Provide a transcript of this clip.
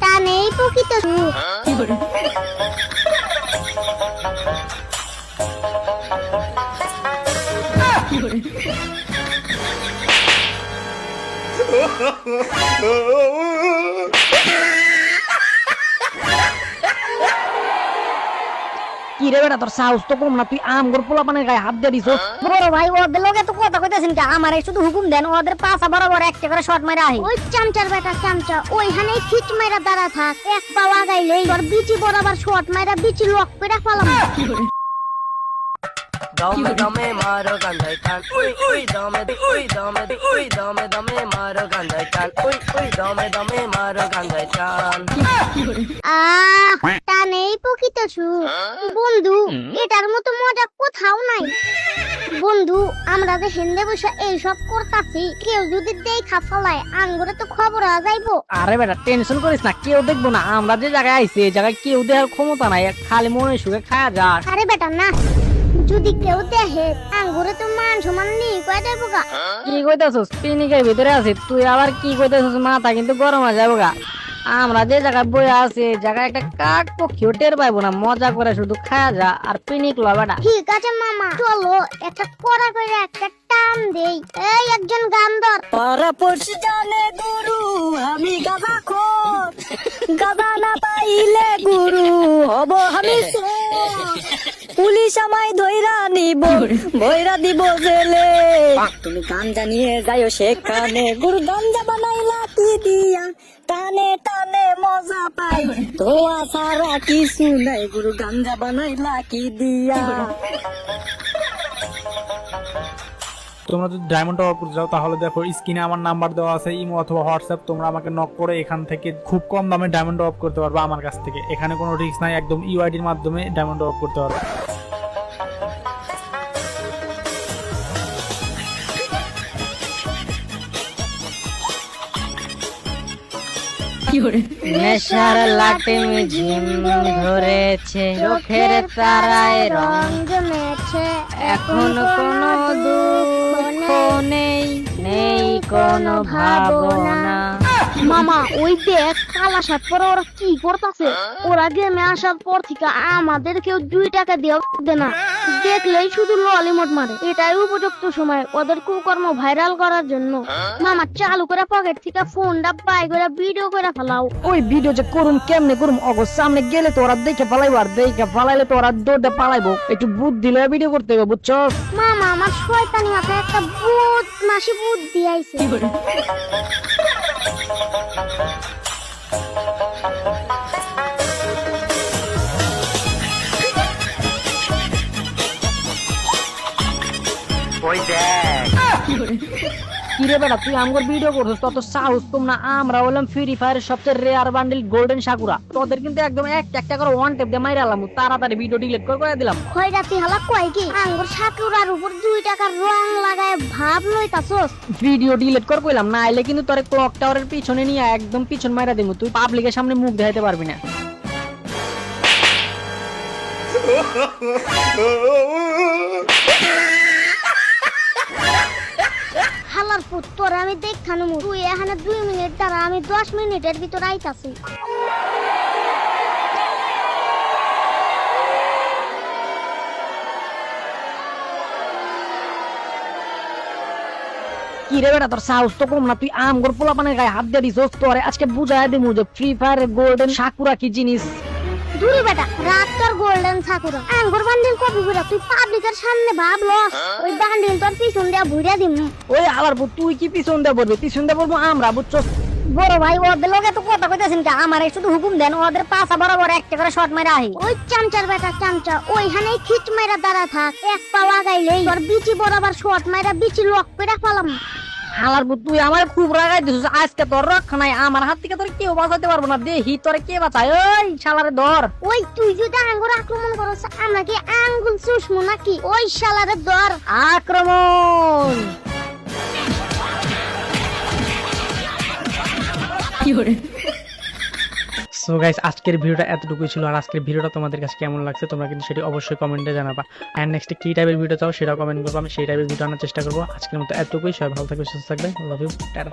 টানেই প্রকৃত সুখ। কি রে বেটা, তোর সাহস তো কম না, তুই আমগর পোলাপানের গায়ে হাত দিয়ে দিছস। বড় ভাই ওদের লগে তো কথা কইতাছেন কি, আমারে শুধু হুকুম দেন, ওদের পাছা বরাবর একটা করে শট মাইরা আহি। ওই চামচার বেটা চামচা ওইখানেই খিচ মাইরা দাঁড়া থাক, এক পা লাগাইলেই তোর বিচি বরাবর শট মাইরা বিচি লক করে ফেলাম। দমে দমে মারো গান্ধাই টান, উই উই দমে দমে মারো গান্ধাই টান, উই দমে মারো গান্ধাই টান। টানেই প্রকৃত সুখ। বন্ধু এটার মতো মজা কোথাও নাই। বন্ধু আমরা যে হেন্দে বসে এইসব করতাছি, কেউ যদি দেখা ফলায় আঙ্গুরে তো খবর হওয়া যাইবো। আরে বেটা টেনশন করিস না, কেউ দেখবো না। আমরা যে জায়গায় আইছি এই জায়গায় কেউ দেখার ক্ষমতা নাই, খালি মনে সুখে খায়া যাক। আরে বেটা না, যদি কেউ দেখে আঙ্গুরে তো মান সমান নেই কয়ে যাইবো গা। কি কইতাছস? পিনিকের ভিতরে আছি, তুই আবার কি কইতাছস? মাথা কিন্তু গরম হয়ে যাবো গা। আমরা যে জায়গায় বইয়া আছি এই জায়গায় একটা কাক পক্ষীও টের পাইবো না, মজা করে শুধু খায়া যা আর পিনিক ল বেটা। ঠিক আছে মামা, চলো একটা কড়া করে একটা টান দেই। এই একজন গান ধর। পারা পড়ছি জানে গুরু, আমি গাদা খোর, গাদা না পাইলে গুরু হব আমি চোর। পুলিশ আমায় ধইরা নিব, ভইরা দিব জেলে। তুমি গাঞ্জা নিয়ে যাইও সেখানে, গুরু গাঞ্জা বানাই লাঠি দিয়া, টানে টানে মজা পাই, ধোয়া ছাড়া কিছু নাই, গুরু গাঞ্জা বানাই লাঠি দিয়া। তোমরা যদি ডায়মন্ড টপ করতে যাও তাহলে দেখো স্ক্রিনে আমার নাম্বার দেওয়া আছে, ইমো অথবা হোয়াটসঅ্যাপ। তোমরা আমাকে নক করে এখান থেকে খুব কম দামে ডায়মন্ড টপ করতে পারবে আমার কাছ থেকে। এখানে কোনো রিস্ক নাই, একদম ইউআইডির মাধ্যমে ডায়মন্ড টপ করতে পারবে। নেশার লাটে ঝিম ধরেছে, চোখের তারায় রং জমেছে, এখনো কোনো দুঃখ নেই, নেই কোনো ভাবনা। মামা ওই দেখ কাল আসার পরে ওরা কি করতেছে। ওরা গেমে আসার পর থেকে আমাদের কেউ 2 টাকা দিয়েও দেয় না, দেখলেই শুধু ললিমট মারে। এটাই উপযুক্ত সময় ওদের কুকর্ম ভাইরাল করার জন্য। মামা চালু করে পকেট থেকে ফোনটা বাই করে ভিডিও করে ফেলাও। ওই ভিডিও যে করুম কেমনে করুম, অগর সামনে গেলে তো ওরা দেখে পালাইবো, আর দেখে পালাইলে তো ওরা দৌড়ে পালাইবো। একটু বুদ্ধি লয়ে ভিডিও করতে হবে, বুঝছো? মামা আমার শয়তানি মাথায় একটা ভূত মাসি বুদ্ধি আইছে। ওই দেখ কি রে বেটা, তুই আমগর ভিডিও করছিস, তত সাহস তোমরা। আমরা হলাম ফ্রি ফায়ারের সবচেয়ে রেয়ার বান্ডেল গোল্ডেন সাকুরা। তোদের কিন্তু একদম একটা করে ওয়ান টেপ দিয়ে মাইরালাম, তাড়াতাড়ি ভিডিও ডিলিট করে দিলাম। খয়রাতি হালা কয় কি আঙ্গুর সাকুরার উপর 2 টাকার রং লাগায় ভাব লইতাছস। ভিডিও ডিলিট কইলাম, না আইলে কিন্তু তোরে ক্লক টাওয়ারের পিছনে নিয়ে একদম পিছন মাইরা দিমু। তুই পাবলিকের সামনে মুখ দেখাইতে পারবি না। হালার পুত তোরে আমি দেখানো, তুই এখানে 2 মিনিট দাঁড়া, আমি 10 মিনিটের ভিতর আইতাছি। কি রে বেটা, তোর সাহস তো কম না, তুই আমগর পোলাপানের গায়ে হাত দিয়ে দিছস। তোরে আজকে বুঝাই দিমু যে ফ্রি ফায়ারের গোল্ডেন সাকুরা কি জিনিস। দূরে বেটা, রাত তোর গোল্ডেন সাকুরা আঙ্গুর বান্ডিল কপি করে তুই পাবলিকের সামনে ভাব লস। ওই বান্ডিল তোর পিছন দিয়া ভুইরা দিম। ওই আলার পুত, তুই কি পিছন দিয়ে পড়বি? পিছন দিয়ে পড়বো আমরা, বুঝছস? বড় ভাই ওদের লগে তো কথা কইতাছেন কি, আমারে শুধু হুকুম দেন, ওদের পাছা বরাবর একটা করে শট মাইরা আহি। ওই চামচার বেটা চামচা ওইখানেই খিচ মাইরা দাঁড়া থাক, এক পা লাগাইলেই তোর বিচি বরাবর শট মাইরা বিচি লক করে ফেলাম। হালার পুত, তুই আমার খুব রাগাই দিছিস। আজকে তোর রক্ষা নাই, আমার হাত থেকে তোর কেউ বাঁচাতে পারবো না। দেখি তোরে কে বাঁচায়। ওই শালারে ধর। ওই তুই যদি আঙ্গুর আক্রমণ করছ, আমরা কি আঙ্গুল চুষমু নাকি? ওই শালারে ধর। আক্রমণ। সো গাইস, আজকের ভিডিওটা এতটুকুই ছিল। আর আজকের ভিডিওটা তোমাদের কাছে কেমন লাগছে তোমরা কিন্তু সেটি অবশ্যই কমেন্টে জানাবা। আর নেক্সট কি টাইপের ভিডিও চাও সেটাও কমেন্ট করবো, আমি সেই টাইপের ভিডিও আনার চেষ্টা করবো। আজকের মতো এতটুকুই। সবাই ভালো থাকবে, সুস্থ থাকবে। Love you, tata.